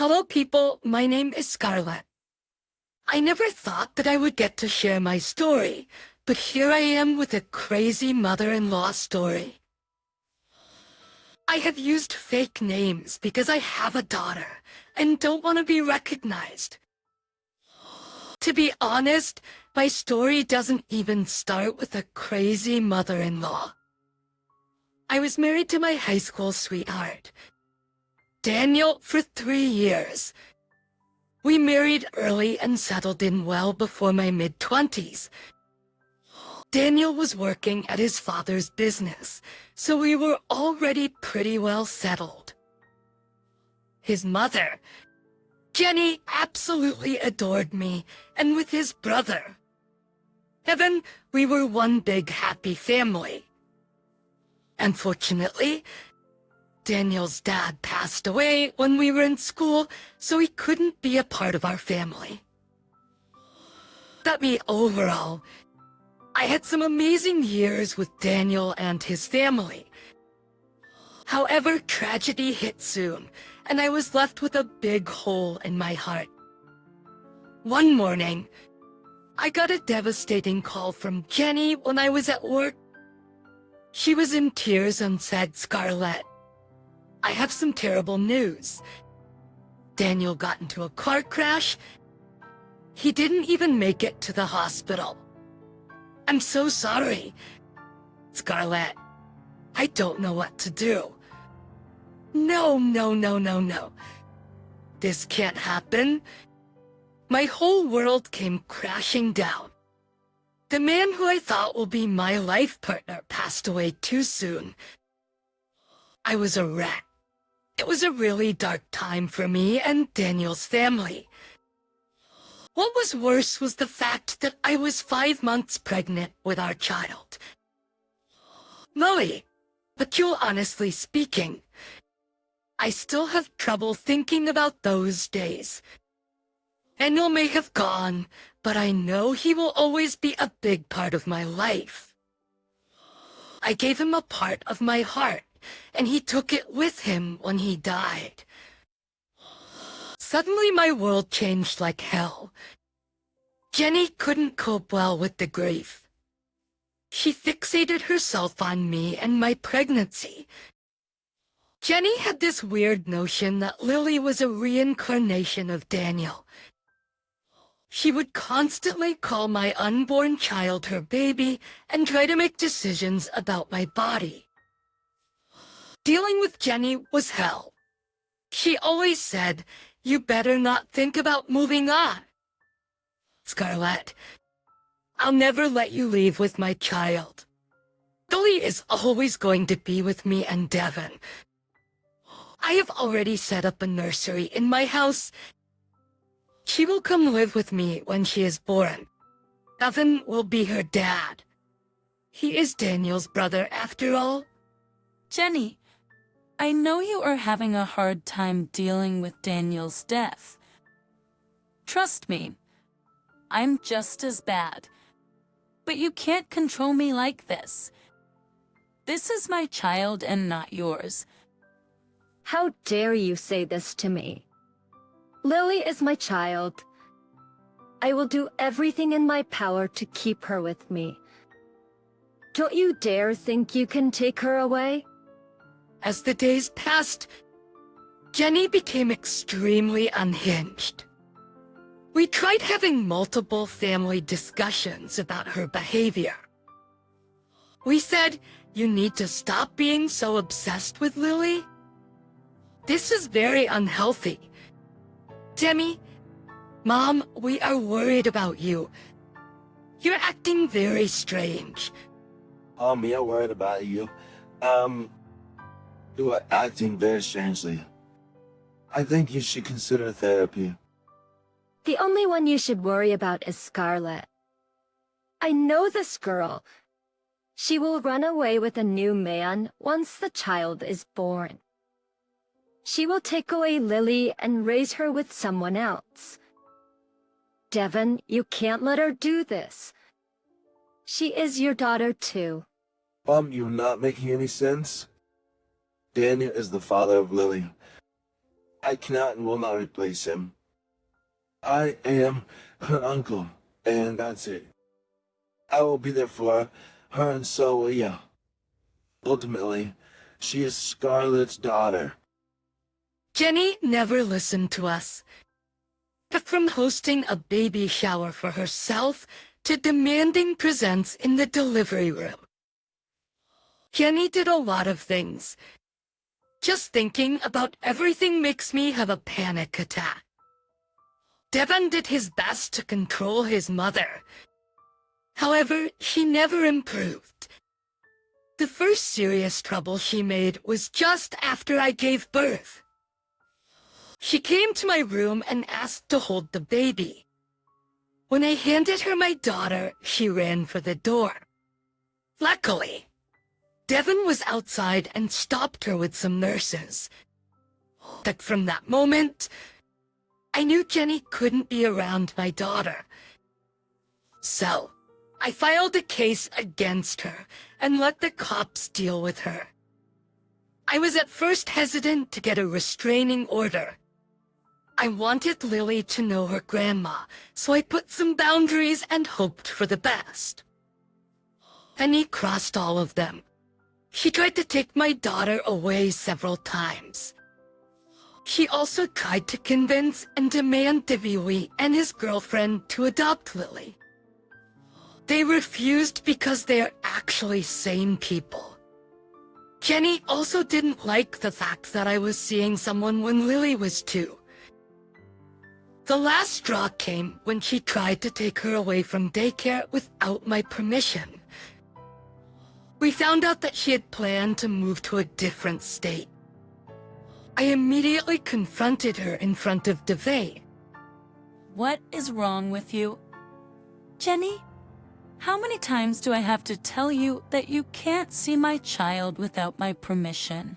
Hello people, my name is Scarlett. I never thought that I would get to share my story, but here I am with a crazy mother-in-law story. I have used fake names because I have a daughter and don't want to be recognized. To be honest, my story doesn't even start with a crazy mother-in-law. I was married to my high school sweetheart, Daniel, for 3 years. We married early and settled in well before my mid-20s. Daniel was working at his father's business, so we were already pretty well settled. His mother, Jenny, absolutely adored me, and with his brother, Evan, we were one big happy family. Unfortunately, Daniel's dad passed away when we were in school, so he couldn't be a part of our family. That means overall, I had some amazing years with Daniel and his family. However, tragedy hit soon, and I was left with a big hole in my heart. One morning, I got a devastating call from Jenny when I was at work. She was in tears and said, "Scarlett, I have some terrible news. Daniel got into a car crash. He didn't even make it to the hospital. I'm so sorry. Scarlett, I don't know what to do." No. This can't happen. My whole world came crashing down. The man who I thought will be my life partner passed away too soon. I was a wreck. It was a really dark time for me and Daniel's family. What was worse was the fact that I was 5 months pregnant with our child, Lily. But honestly speaking, I still have trouble thinking about those days. Daniel may have gone, but I know he will always be a big part of my life. I gave him a part of my heart, and he took it with him when he died. Suddenly my world changed like hell. Jenny couldn't cope well with the grief. She fixated herself on me and my pregnancy. Jenny had this weird notion that Lily was a reincarnation of Daniel. She would constantly call my unborn child her baby and try to make decisions about my body. Dealing with Jenny was hell. She always said, "You better not think about moving on. Scarlett, I'll never let you leave with my child. Lily is always going to be with me and Devon. I have already set up a nursery in my house. She will come live with me when she is born. Devon will be her dad. He is Daniel's brother after all." Jenny, I know you are having a hard time dealing with Daniel's death. Trust me, I'm just as bad. But you can't control me like this. This is my child and not yours. How dare you say this to me? Lily is my child. I will do everything in my power to keep her with me. Don't you dare think you can take her away? As the days passed, Jenny became extremely unhinged. We tried having multiple family discussions about her behavior. We said, "You need to stop being so obsessed with Lily. This is very unhealthy. Demi, Mom, we are worried about you. You're acting very strange." We are worried about you. You are acting very strangely. I think you should consider therapy. The only one you should worry about is Scarlett. I know this girl. She will run away with a new man once the child is born. She will take away Lily and raise her with someone else. Devon, you can't let her do this. She is your daughter too. You're not making any sense. Daniel is the father of Lily. I cannot and will not replace him. I am her uncle, and that's it. I will be there for her, and so will you. Ultimately, she is Scarlett's daughter. Jenny never listened to us. But from hosting a baby shower for herself to demanding presents in the delivery room, Jenny did a lot of things. Just thinking about everything makes me have a panic attack. Devon did his best to control his mother. However, she never improved. The first serious trouble she made was just after I gave birth. She came to my room and asked to hold the baby. When I handed her my daughter, she ran for the door. Luckily, Devon was outside and stopped her with some nurses. But from that moment, I knew Jenny couldn't be around my daughter. So, I filed a case against her and let the cops deal with her. I was at first hesitant to get a restraining order. I wanted Lily to know her grandma, so I put some boundaries and hoped for the best. Penny crossed all of them. She tried to take my daughter away several times. She also tried to convince and demand Diviwi and his girlfriend to adopt Lily. They refused because they are actually sane people. Jenny also didn't like the fact that I was seeing someone when Lily was 2. The last straw came when she tried to take her away from daycare without my permission. We found out that she had planned to move to a different state. I immediately confronted her in front of Devay. What is wrong with you? Jenny, how many times do I have to tell you that you can't see my child without my permission?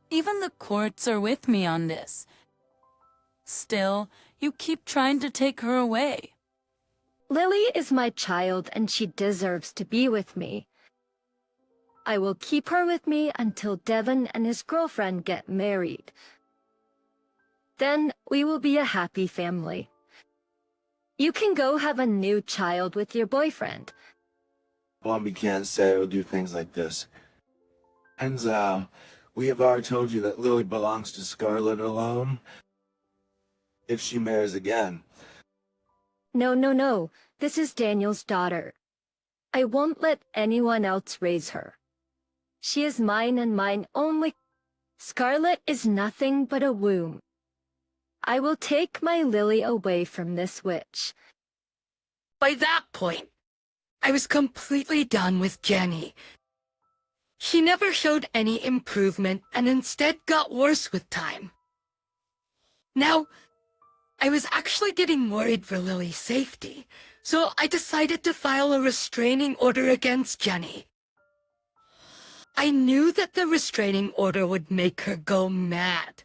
Even the courts are with me on this. Still, you keep trying to take her away. Lily is my child and she deserves to be with me. I will keep her with me until Devon and his girlfriend get married. Then we will be a happy family. You can go have a new child with your boyfriend. Bobby can't say or do things like this. And we have already told you that Lily belongs to Scarlett alone. If she marries again. No. This is Daniel's daughter. I won't let anyone else raise her. She is mine and mine only. Scarlett is nothing but a womb. I will take my Lily away from this witch. By that point, I was completely done with Jenny. She never showed any improvement and instead got worse with time. Now, I was actually getting worried for Lily's safety, so I decided to file a restraining order against Jenny. I knew that the restraining order would make her go mad.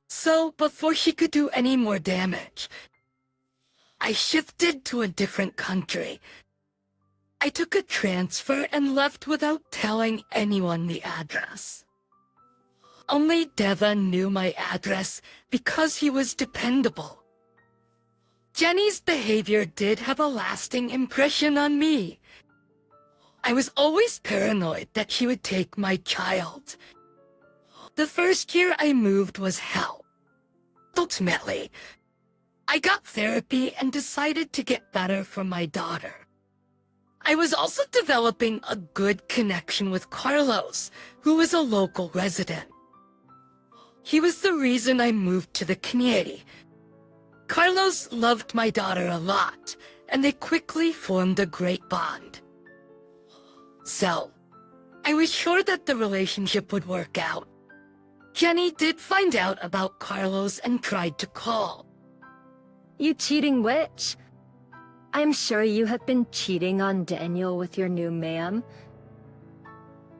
So, before she could do any more damage, I shifted to a different country. I took a transfer and left without telling anyone the address. Only Devon knew my address because he was dependable. Jenny's behavior did have a lasting impression on me. I was always paranoid that she would take my child. The first year I moved was hell. Ultimately, I got therapy and decided to get better for my daughter. I was also developing a good connection with Carlos, who was a local resident. He was the reason I moved to the community. Carlos loved my daughter a lot, and they quickly formed a great bond. So, I was sure that the relationship would work out. Jenny did find out about Carlos and tried to call. You cheating witch? I'm sure you have been cheating on Daniel with your new man.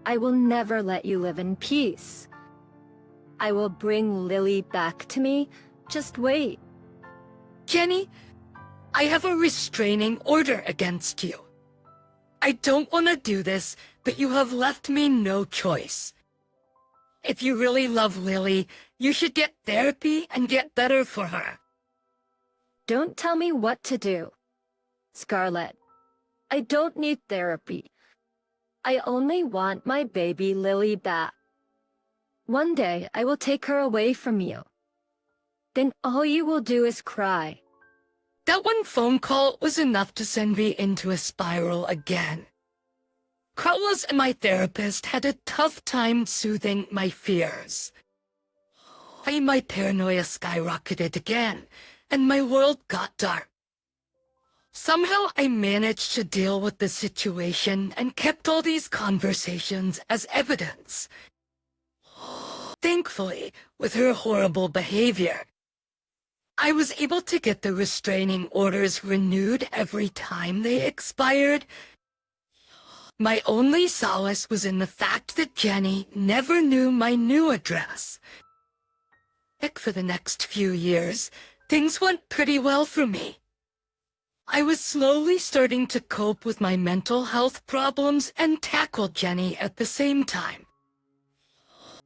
I will never let you live in peace. I will bring Lily back to me. Just wait. Jenny, I have a restraining order against you. I don't want to do this, but you have left me no choice. If you really love Lily, you should get therapy and get better for her. Don't tell me what to do. Scarlett, I don't need therapy. I only want my baby Lily back. One day I will take her away from you. Then all you will do is cry. That one phone call was enough to send me into a spiral again. Carlos and my therapist had a tough time soothing my fears. My paranoia skyrocketed again, and my world got dark. Somehow I managed to deal with the situation and kept all these conversations as evidence. Thankfully, with her horrible behavior, I was able to get the restraining orders renewed every time they expired. My only solace was in the fact that Jenny never knew my new address. For the next few years, things went pretty well for me. I was slowly starting to cope with my mental health problems and tackle Jenny at the same time.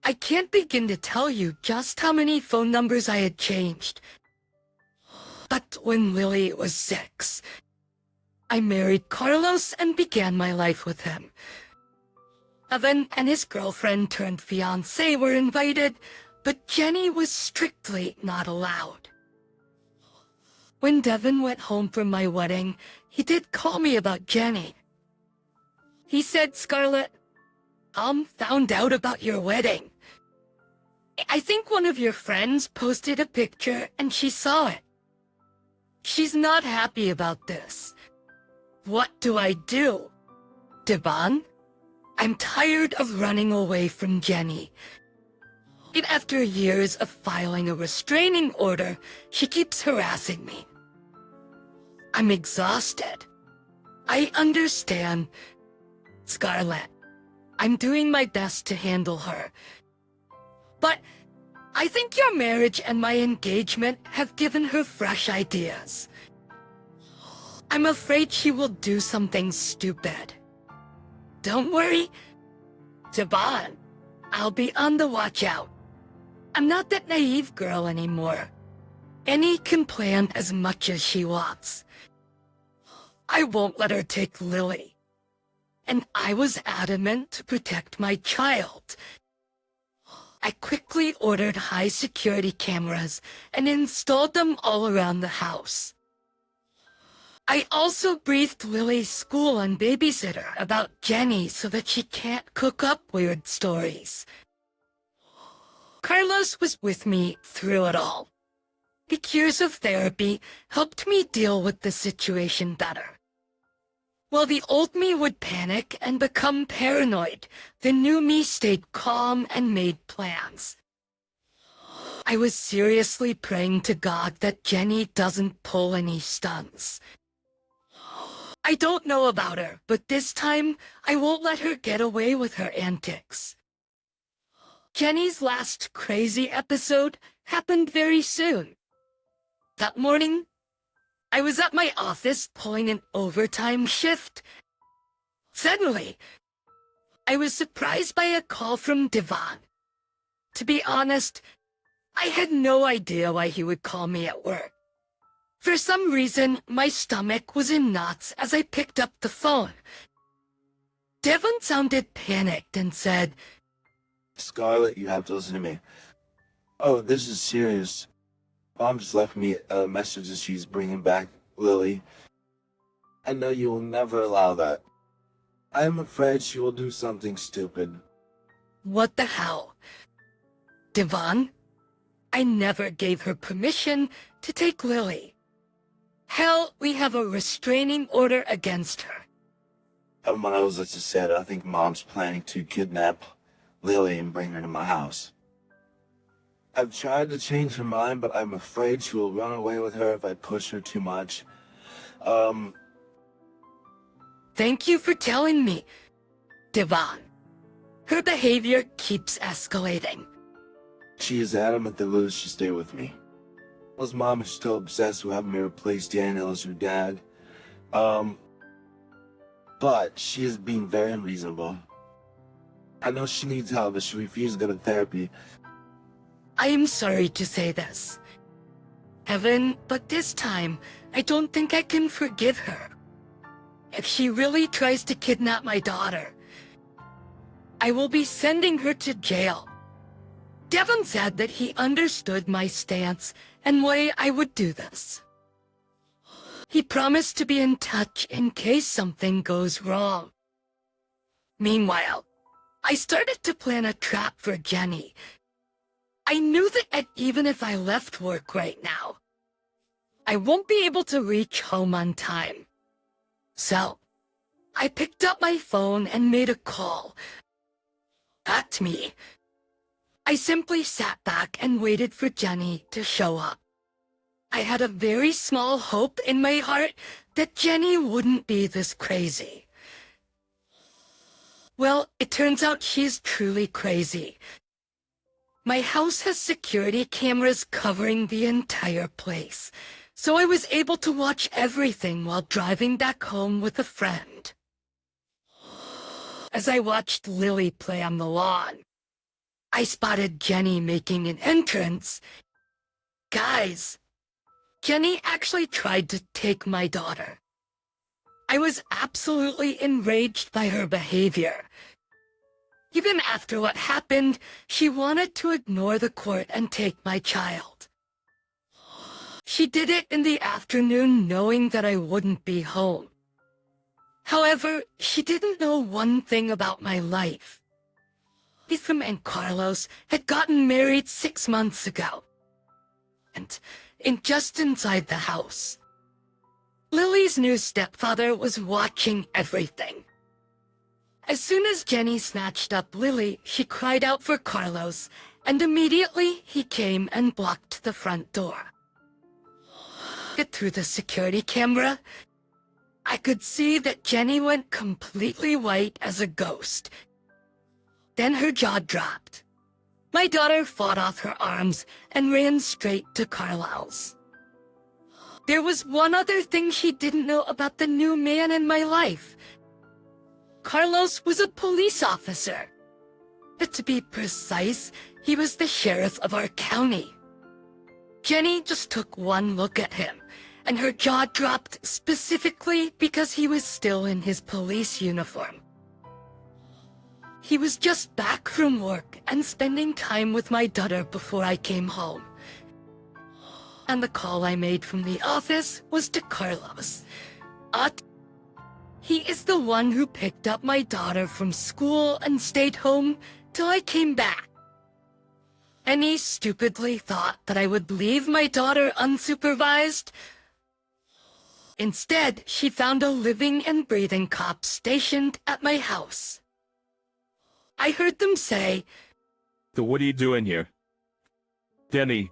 I can't begin to tell you just how many phone numbers I had changed. But when Lily was 6, I married Carlos and began my life with him. Evan and his girlfriend turned fiancé were invited, but Jenny was strictly not allowed. When Devin went home from my wedding, he did call me about Jenny. He said, "Scarlett, Tom found out about your wedding. I think one of your friends posted a picture and she saw it. She's not happy about this. What do I do? Devon, I'm tired of running away from Jenny. After years of filing a restraining order, she keeps harassing me. I'm exhausted. I understand. Scarlett, I'm doing my best to handle her. But I think your marriage and my engagement have given her fresh ideas. I'm afraid she will do something stupid. Don't worry, Devon, I'll be on the watch out. I'm not that naive girl anymore. Annie can plan as much as she wants. I won't let her take Lily. And I was adamant to protect my child. I quickly ordered high-security cameras and installed them all around the house. I also briefed Lily's school and babysitter about Jenny so that she can't cook up weird stories. Carlos was with me through it all. The years of therapy helped me deal with the situation better. While the old me would panic and become paranoid, the new me stayed calm and made plans. I was seriously praying to God that Jenny doesn't pull any stunts. I don't know about her, but this time I won't let her get away with her antics. Jenny's last crazy episode happened very soon. That morning, I was at my office pulling an overtime shift. Suddenly, I was surprised by a call from Devon. To be honest, I had no idea why he would call me at work. For some reason, my stomach was in knots as I picked up the phone. Devon sounded panicked and said, Scarlett, you have to listen to me. Oh, this is serious. Mom just left me a message that she's bringing back Lily. I know you will never allow that. I am afraid she will do something stupid. "What the hell? Devon, I never gave her permission to take Lily. Hell, we have a restraining order against her." Miles, as I said, I think Mom's planning to kidnap Lily and bring her to my house. I've tried to change her mind, but I'm afraid she will run away with her if I push her too much. Thank you for telling me, Devon. Her behavior keeps escalating. She is adamant that Lily should stay with me. Lily's mom is still obsessed with having me replace Daniel as her dad. But she is being very unreasonable. I know she needs help, but she refused to go to therapy. I am sorry to say this, Evan, but this time, I don't think I can forgive her. If she really tries to kidnap my daughter, I will be sending her to jail. Devon said that he understood my stance and why I would do this. He promised to be in touch in case something goes wrong. Meanwhile, I started to plan a trap for Jenny. I knew that even if I left work right now, I won't be able to reach home on time. So, I picked up my phone and made a call. That's me. I simply sat back and waited for Jenny to show up. I had a very small hope in my heart that Jenny wouldn't be this crazy. Well, it turns out she's truly crazy. My house has security cameras covering the entire place, so I was able to watch everything while driving back home with a friend. As I watched Lily play on the lawn, I spotted Jenny making an entrance. Guys, Jenny actually tried to take my daughter. I was absolutely enraged by her behavior. Even after what happened, she wanted to ignore the court and take my child. She did it in the afternoon knowing that I wouldn't be home. However, she didn't know one thing about my life. Ethan and Carlos had gotten married 6 months ago. And just inside the house, Lily's new stepfather was watching everything. As soon as Jenny snatched up Lily, she cried out for Carlos, and immediately he came and blocked the front door. Through the security camera, I could see that Jenny went completely white as a ghost. Then her jaw dropped. My daughter fought off her arms and ran straight to Carlisle's. There was one other thing she didn't know about the new man in my life. Carlos was a police officer. But to be precise, he was the sheriff of our county. Jenny just took one look at him, and her jaw dropped specifically because he was still in his police uniform. He was just back from work and spending time with my daughter before I came home. And the call I made from the office was to Carlos. He is the one who picked up my daughter from school and stayed home till I came back. And he stupidly thought that I would leave my daughter unsupervised. Instead, she found a living and breathing cop stationed at my house. I heard them say, So what are you doing here? Denny,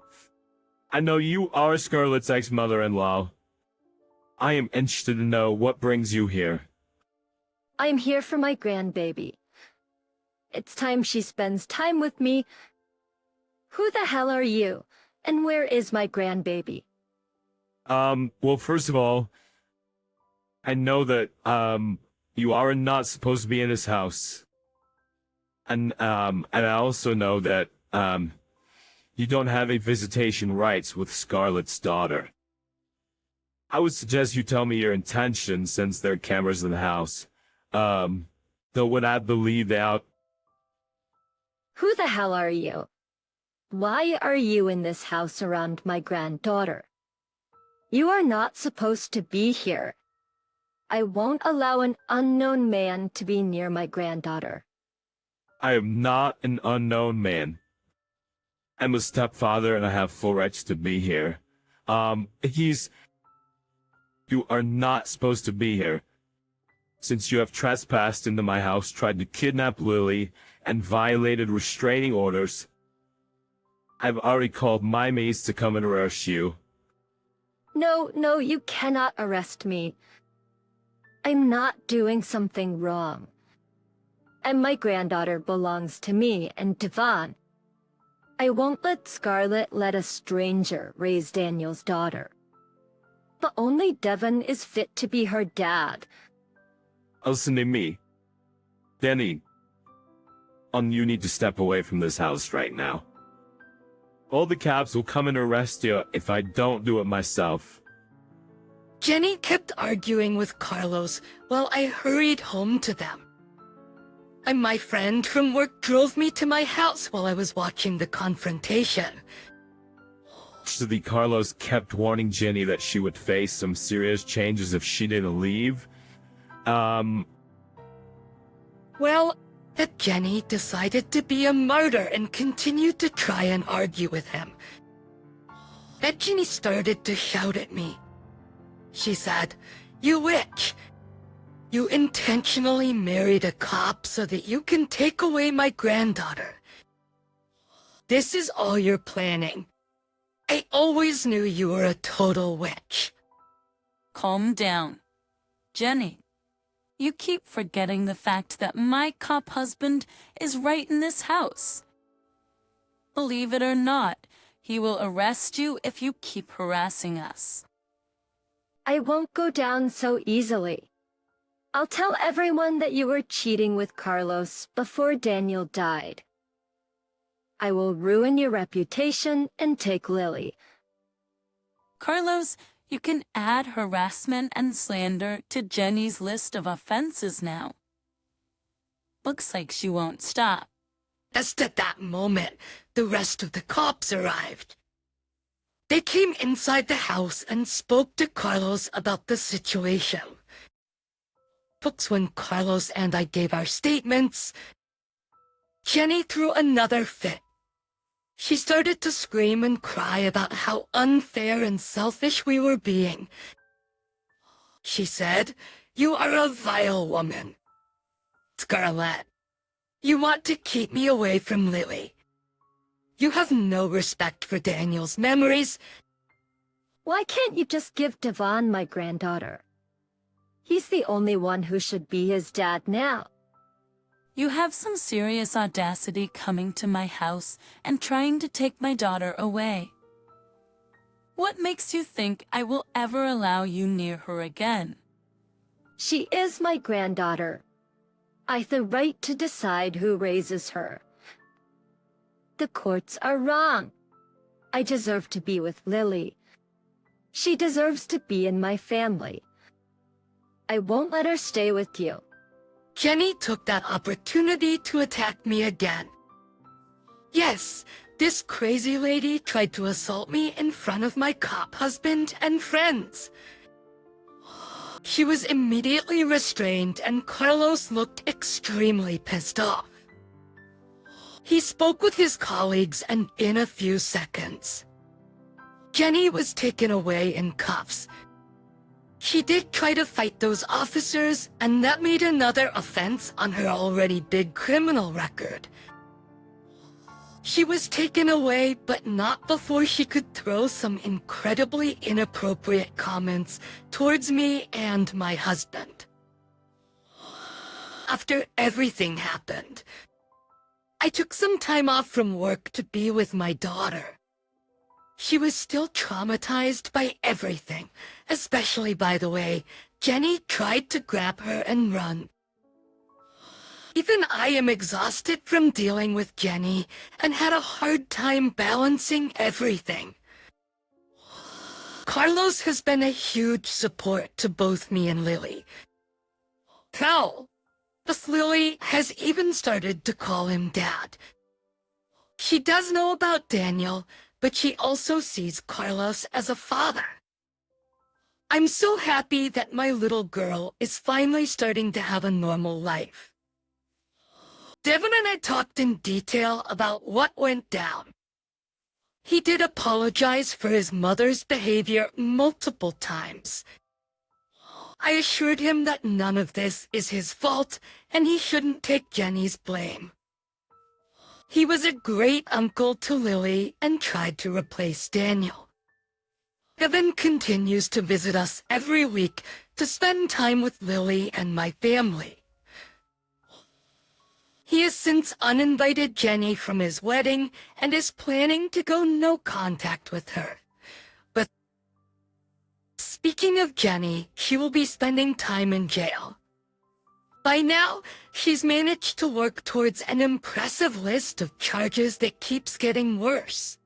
I know you are Scarlett's ex-mother-in-law. I am interested to know what brings you here. I'm here for my grandbaby. It's time she spends time with me. Who the hell are you? And where is my grandbaby? Well, first of all, I know that, you are not supposed to be in this house. And I also know that, you don't have a visitation rights with Scarlett's daughter. I would suggest you tell me your intentions since there are cameras in the house. Though would I believe that? Who the hell are you? Why are you in this house around my granddaughter? You are not supposed to be here. I won't allow an unknown man to be near my granddaughter. I am not an unknown man. I'm a stepfather and I have full rights to be here. You are not supposed to be here. Since you have trespassed into my house, tried to kidnap Lily, and violated restraining orders, I've already called my mates to come and arrest you. No, you cannot arrest me. I'm not doing something wrong. And my granddaughter belongs to me and Devon. I won't let Scarlett let a stranger raise Daniel's daughter. But only Devon is fit to be her dad. Listen to me. Denny, you need to step away from this house right now. All the cops will come and arrest you if I don't do it myself. Jenny kept arguing with Carlos while I hurried home to them. And my friend from work drove me to my house while I was watching the confrontation. Actually, Carlos kept warning Jenny that she would face some serious changes if she didn't leave. Well, that Jenny decided to be a martyr and continued to try and argue with him. That Jenny started to shout at me. She said, "You witch! You intentionally married a cop so that you can take away my granddaughter. This is all you're planning. I always knew you were a total witch." Calm down. Jenny, you keep forgetting the fact that my cop husband is right in this house. Believe it or not, he will arrest you if you keep harassing us. I won't go down so easily. I'll tell everyone that you were cheating with Carlos before Daniel died. I will ruin your reputation and take Lily. Carlos, you can add harassment and slander to Jenny's list of offenses now. Looks like she won't stop. Just at that moment, the rest of the cops arrived. They came inside the house and spoke to Carlos about the situation. But when Carlos and I gave our statements, Jenny threw another fit. She started to scream and cry about how unfair and selfish we were being. She said, "You are a vile woman. Scarlett, you want to keep me away from Lily. You have no respect for Daniel's memories." Why can't you just give Devon my granddaughter? He's the only one who should be his dad now. You have some serious audacity coming to my house and trying to take my daughter away. What makes you think I will ever allow you near her again? She is my granddaughter. I've the right to decide who raises her. The courts are wrong. I deserve to be with Lily. She deserves to be in my family. I won't let her stay with you. Jenny took that opportunity to attack me again. Yes, this crazy lady tried to assault me in front of my cop husband and friends. She was immediately restrained and Carlos looked extremely pissed off. He spoke with his colleagues and in a few seconds, Jenny was taken away in cuffs. She did try to fight those officers, and that made another offense on her already big criminal record. She was taken away, but not before she could throw some incredibly inappropriate comments towards me and my husband. After everything happened, I took some time off from work to be with my daughter. She was still traumatized by everything, especially by the way Jenny tried to grab her and run. Even I am exhausted from dealing with Jenny and had a hard time balancing everything. Carlos has been a huge support to both me and Lily. Hell, this Lily has even started to call him Dad. She does know about Daniel, but she also sees Carlos as a father. I'm so happy that my little girl is finally starting to have a normal life. Devin and I talked in detail about what went down. He did apologize for his mother's behavior multiple times. I assured him that none of this is his fault and he shouldn't take Jenny's blame. He was a great uncle to Lily and tried to replace Daniel. Kevin continues to visit us every week to spend time with Lily and my family. He has since uninvited Jenny from his wedding and is planning to go no contact with her. But speaking of Jenny, she will be spending time in jail. By now, she's managed to work towards an impressive list of charges that keeps getting worse.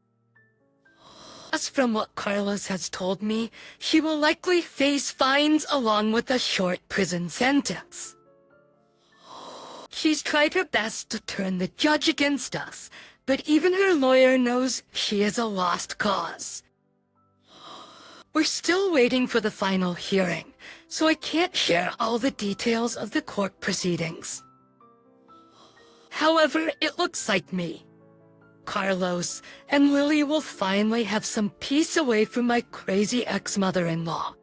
As from what Carlos has told me, she will likely face fines along with a short prison sentence. She's tried her best to turn the judge against us, but even her lawyer knows she is a lost cause. We're still waiting for the final hearing, so I can't share all the details of the court proceedings. However, it looks like me, Carlos, and Lily will finally have some peace away from my crazy ex-mother-in-law.